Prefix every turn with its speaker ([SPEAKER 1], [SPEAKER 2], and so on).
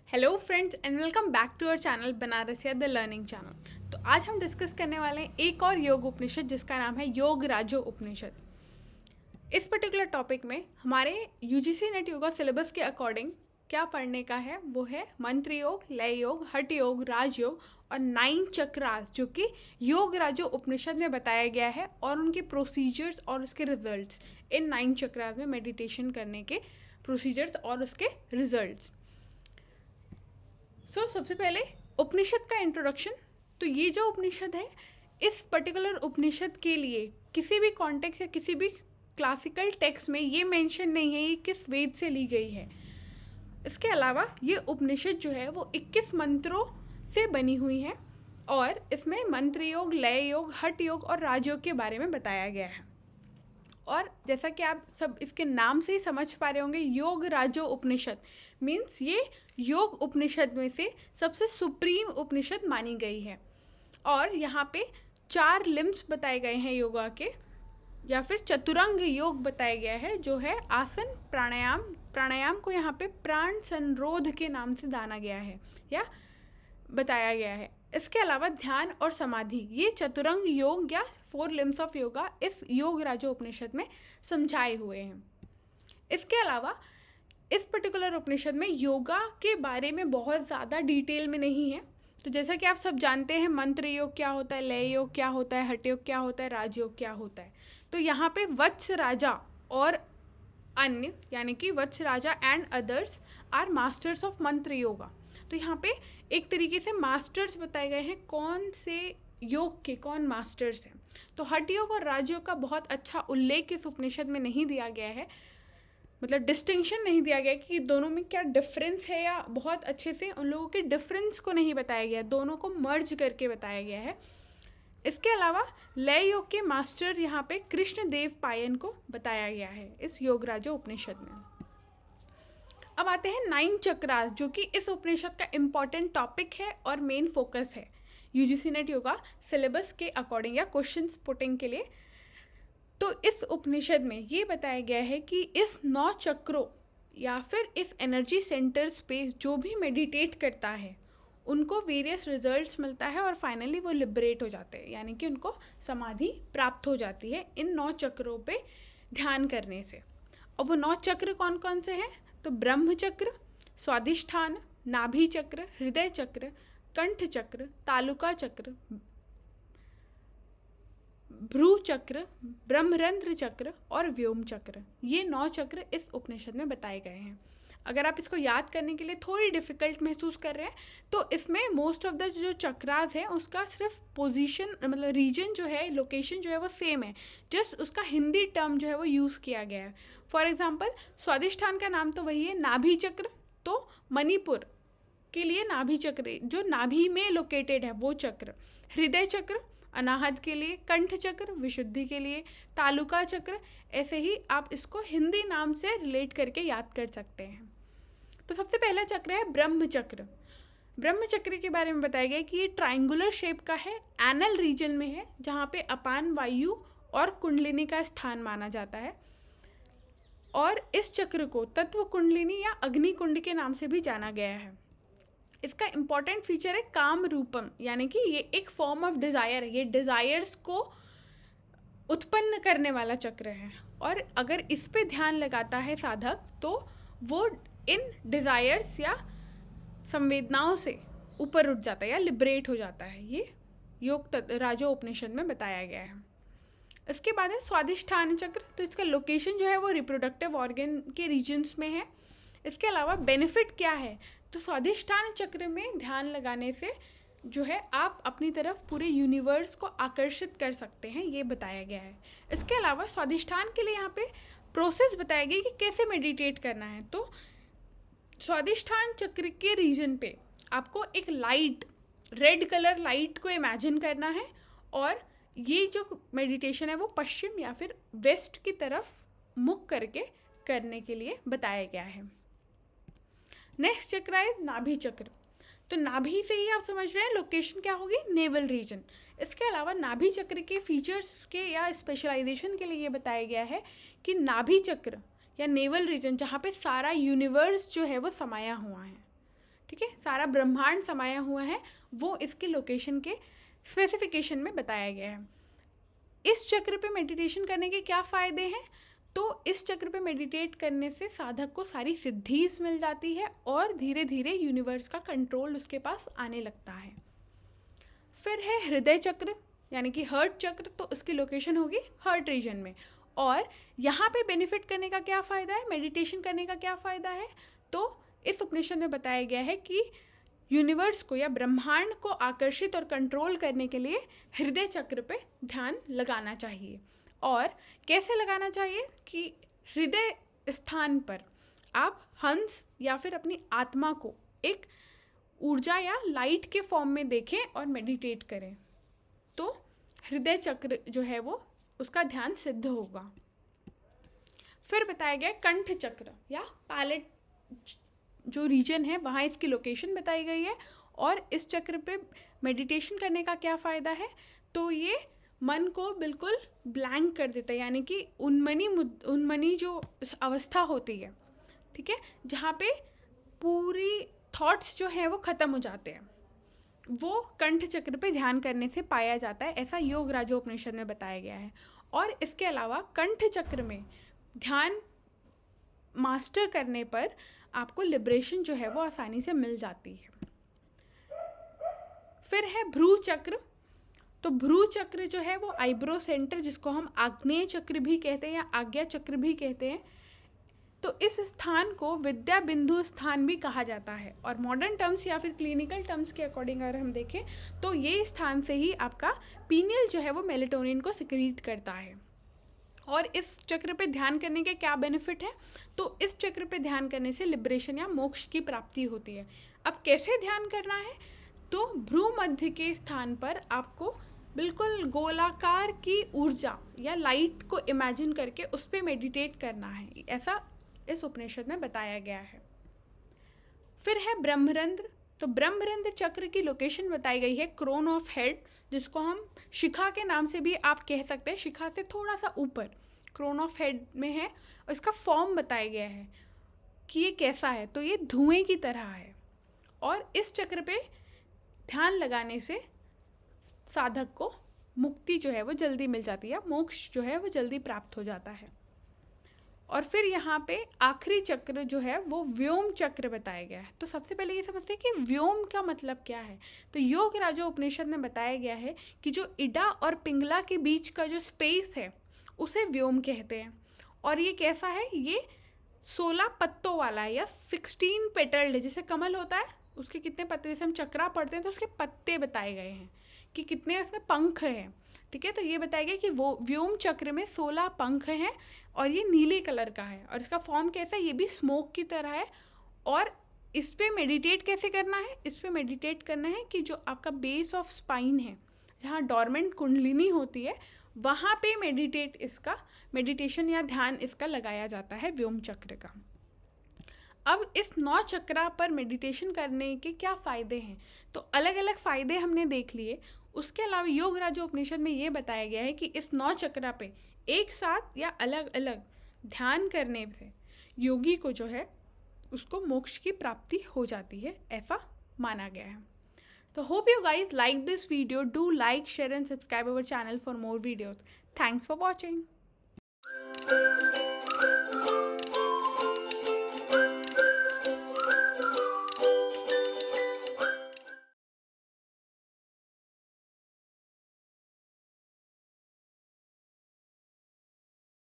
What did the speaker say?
[SPEAKER 1] Hello friends and welcome back to our channel Banarasiya the learning channel. तो आज हम discuss करने वाले हैं एक और योग उपनिषद जिसका नाम है योग राजो उपनिषद। इस पर्टिकुलर टॉपिक में हमारे यूजीसी नेट योगा सिलेबस के अकॉर्डिंग क्या पढ़ने का है वो है मंत्र योग, लय योग, हठ योग, राजयोग और 9 चक्रास जो कि योग राजो उपनिषद में बताया गया है और उनके प्रोसीजर्स और उसके रिजल्ट्स। इन 9 चक्रास में मेडिटेशन करने के प्रोसीजर्स और उसके रिजल्ट्स। सबसे पहले उपनिषद का इंट्रोडक्शन। तो ये जो उपनिषद है, इस पर्टिकुलर उपनिषद के लिए किसी भी कॉन्टेक्स्ट या किसी भी क्लासिकल टेक्स्ट में ये मेंशन नहीं है ये किस वेद से ली गई है। इसके अलावा ये उपनिषद जो है वो 21 मंत्रों से बनी हुई है और इसमें मंत्र योग, लय योग, हठ योग और राजयोग के बारे में बताया गया है। और जैसा कि आप सब इसके नाम से ही समझ पा रहे होंगे, योग राजो उपनिषद मीन्स ये योग उपनिषद में से सबसे सुप्रीम उपनिषद मानी गई है। और यहाँ पे 4 लिम्स बताए गए हैं योगा के, या फिर चतुरंग योग बताया गया है जो है आसन, प्राणायाम। प्राणायाम को यहाँ पे प्राण संरोध के नाम से जाना गया है या बताया गया है। इसके अलावा ध्यान और समाधि, ये चतुरंग योग या 4 लिम्स ऑफ योगा इस योग राजो उपनिषद में समझाए हुए हैं। इसके अलावा इस पर्टिकुलर उपनिषद में योगा के बारे में बहुत ज़्यादा डिटेल में नहीं है। तो जैसा कि आप सब जानते हैं मंत्र योग क्या होता है, लय योग क्या होता है, हठ योग क्या होता है, राजयोग क्या होता है। तो यहाँ पे वत्स राजा और अन्य यानी कि वत्स राजा and others are masters of mantra yoga. तो यहाँ पे एक तरीके से मास्टर्स बताए गए हैं, कौन से योग के कौन मास्टर्स हैं। तो हठ योग और राजयोग का बहुत अच्छा उल्लेख इस उपनिषद में नहीं दिया गया है, मतलब डिस्टिंक्शन नहीं दिया गया कि दोनों में क्या डिफरेंस है, या बहुत अच्छे से उन लोगों के डिफरेंस को नहीं बताया गया, दोनों को मर्ज करके बताया गया है। इसके अलावा लय योग के मास्टर यहाँ पे कृष्ण देव पायन को बताया गया है इस योग राजो उपनिषद में। अब आते हैं 9 चक्रास जो कि इस उपनिषद का इम्पॉर्टेंट टॉपिक है और मेन फोकस है यूजीसी नेट योगा सिलेबस के अकॉर्डिंग या क्वेश्चंस पुटिंग के लिए। तो इस उपनिषद में ये बताया गया है कि इस 9 चक्रों या फिर इस एनर्जी सेंटर्स पे जो भी मेडिटेट करता है उनको वेरियस रिजल्ट्स मिलता है और फाइनली वो लिबरेट हो जाते हैं, यानी कि उनको समाधि प्राप्त हो जाती है इन 9 चक्रों पे ध्यान करने से। और वो 9 चक्र कौन कौन से हैं? तो ब्रह्म चक्र, स्वादिष्ठान, नाभि चक्र, हृदय चक्र, कंठ चक्र, तालुका चक्र, भ्रू चक्र, ब्रह्मरंध्र चक्र और व्योम चक्र। ये 9 चक्र इस उपनिषद में बताए गए हैं। अगर आप इसको याद करने के लिए थोड़ी डिफ़िकल्ट महसूस कर रहे हैं तो इसमें मोस्ट ऑफ द जो चक्रास है उसका सिर्फ पोजीशन मतलब रीजन जो है, लोकेशन जो है वो सेम है, जस्ट उसका हिंदी टर्म जो है वो यूज़ किया गया है। फॉर एग्जांपल स्वादिष्ठान का नाम तो वही है नाभि चक्र, तो मणिपुर के लिए नाभि चक्र जो नाभि में लोकेटेड है वो चक्र, हृदय चक्र अनाहत के लिए, कंठ चक्र विशुद्धि के लिए, तालुका चक्र। ऐसे ही आप इसको हिंदी नाम से रिलेट करके याद कर सकते हैं। तो सबसे पहला चक्र है ब्रह्म चक्र। ब्रह्म चक्र के बारे में बताया गया कि ये ट्रायंगुलर शेप का है, एनल रीजन में है, जहाँ पे अपान वायु और कुंडलिनी का स्थान माना जाता है। और इस चक्र को तत्व कुंडलिनी या अग्नि कुंड के नाम से भी जाना गया है। इसका इम्पॉर्टेंट फीचर है काम रूपम, यानी कि ये एक फॉर्म ऑफ डिज़ायर है, ये डिज़ायर्स को उत्पन्न करने वाला चक्र है। और अगर इस पे ध्यान लगाता है साधक तो वो इन डिज़ायर्स या संवेदनाओं से ऊपर उठ जाता है या लिबरेट हो जाता है। ये योग राजो उपनिषद में बताया गया है। इसके बाद है स्वादिष्ठान चक्र। तो इसका लोकेशन जो है वो रिप्रोडक्टिव ऑर्गन के रीजन्स में है। इसके अलावा बेनिफिट क्या है? तो स्वादिष्ठान चक्र में ध्यान लगाने से जो है आप अपनी तरफ पूरे यूनिवर्स को आकर्षित कर सकते हैं, ये बताया गया है। इसके अलावा स्वादिष्ठान के लिए यहाँ पे प्रोसेस बताया गया कि कैसे मेडिटेट करना है। तो स्वादिष्ठान चक्र के रीजन पे आपको एक लाइट, रेड कलर लाइट को इमेजिन करना है और ये जो मेडिटेशन है वो पश्चिम या फिर वेस्ट की तरफ मुख करके करने के लिए बताया गया है। नेक्स्ट चक्र है नाभि चक्र। तो नाभि से ही आप समझ रहे हैं लोकेशन क्या होगी, नेवल रीजन। इसके अलावा नाभि चक्र के फीचर्स के या स्पेशलाइजेशन के लिए ये बताया गया है कि नाभि चक्र या नेवल रीजन जहाँ पे सारा यूनिवर्स जो है वो समाया हुआ है, ठीक है, सारा ब्रह्मांड समाया हुआ है, वो इसके लोकेशन के स्पेसिफिकेशन में बताया गया है। इस चक्र पे मेडिटेशन करने के क्या फ़ायदे हैं? तो इस चक्र पे मेडिटेट करने से साधक को सारी सिद्धीज मिल जाती है और धीरे धीरे यूनिवर्स का कंट्रोल उसके पास आने लगता है। फिर है हृदय चक्र यानी कि हार्ट चक्र, तो उसकी लोकेशन होगी हार्ट रीजन में। और यहाँ पे बेनिफिट करने का क्या फ़ायदा है, मेडिटेशन करने का क्या फ़ायदा है? तो इस उपनिषद में बताया गया है कि यूनिवर्स को या ब्रह्मांड को आकर्षित और कंट्रोल करने के लिए हृदय चक्र पे ध्यान लगाना चाहिए। और कैसे लगाना चाहिए कि हृदय स्थान पर आप हंस या फिर अपनी आत्मा को एक ऊर्जा या लाइट के फॉर्म में देखें और मेडिटेट करें, तो हृदय चक्र जो है वो उसका ध्यान सिद्ध होगा। फिर बताया गया कंठ चक्र या पैलेट जो रीजन है वहाँ इसकी लोकेशन बताई गई है। और इस चक्र पे मेडिटेशन करने का क्या फ़ायदा है? तो ये मन को बिल्कुल ब्लैंक कर देता है, यानी कि उन्मनी जो अवस्था होती है, ठीक है, जहाँ पे पूरी थॉट्स जो है वो ख़त्म हो जाते हैं, वो कंठ चक्र पे ध्यान करने से पाया जाता है, ऐसा योग राजोपनिषद में बताया गया है। और इसके अलावा कंठ चक्र में ध्यान मास्टर करने पर आपको लिबरेशन जो है वो आसानी से मिल जाती है। फिर है भ्रू चक्र। तो भ्रू चक्र जो है वो आईब्रो सेंटर, जिसको हम आग्नेय चक्र भी कहते हैं या आज्ञा चक्र भी कहते हैं, तो इस स्थान को विद्या बिंदु स्थान भी कहा जाता है। और मॉडर्न टर्म्स या फिर क्लिनिकल टर्म्स के अकॉर्डिंग अगर हम देखें तो ये स्थान से ही आपका पीनियल जो है वो मेलेटोनिन को सिक्रीट करता है। और इस चक्र पे ध्यान करने के क्या बेनिफिट है? तो इस चक्र पे ध्यान करने से लिबरेशन या मोक्ष की प्राप्ति होती है। अब कैसे ध्यान करना है? तो भ्रू मध्य के स्थान पर आपको बिल्कुल गोलाकार की ऊर्जा या लाइट को इमेजिन करके उस पर मेडिटेट करना है, ऐसा इस उपनिषद में बताया गया है। फिर है ब्रह्मरंध्र। तो ब्रह्मरंध्र चक्र की लोकेशन बताई गई है क्रोन ऑफ हेड, जिसको हम शिखा के नाम से भी आप कह सकते हैं, शिखा से थोड़ा सा ऊपर क्रोन ऑफ हेड में है। और इसका फॉर्म बताया गया है कि ये कैसा है, तो ये धुएं की तरह है। और इस चक्र पे ध्यान लगाने से साधक को मुक्ति जो है वो जल्दी मिल जाती है, मोक्ष जो है वो जल्दी प्राप्त हो जाता है। और फिर यहाँ पे आखिरी चक्र जो है वो व्योम चक्र बताया गया है। तो सबसे पहले ये समझते हैं कि व्योम का मतलब क्या है। तो योग राजो उपनिषद में बताया गया है कि जो इडा और पिंगला के बीच का जो स्पेस है उसे व्योम कहते हैं। और ये कैसा है? ये 16 पत्तों वाला है या 16 पेटल्ड है। जैसे कमल होता है उसके कितने पत्ते, जैसे हम चक्रा पढ़ते हैं तो उसके पत्ते बताए गए हैं कि कितने उसमें पंख हैं, ठीक है। तो ये बताया गया कि वो व्योम चक्र में 16 पंख हैं और ये नीले कलर का है। और इसका फॉर्म कैसा है? ये भी स्मोक की तरह है। और इस पे मेडिटेट कैसे करना है? इस पे मेडिटेट करना है कि जो आपका बेस ऑफ स्पाइन है, जहाँ डॉर्मेंट कुंडलिनी होती है, वहाँ पे मेडिटेशन या ध्यान इसका लगाया जाता है व्योम चक्र का। अब इस 9 चक्रा पर मेडिटेशन करने के क्या फ़ायदे हैं? तो अलग अलग फ़ायदे हमने देख लिए। उसके अलावा योग राजो उपनिषद में ये बताया गया है कि इस 9 चक्रा पे एक साथ या अलग अलग ध्यान करने से योगी को जो है उसको मोक्ष की प्राप्ति हो जाती है, ऐसा माना गया है। तो hope you guys like this video. Do like, share and subscribe our channel for more videos. Thanks for watching.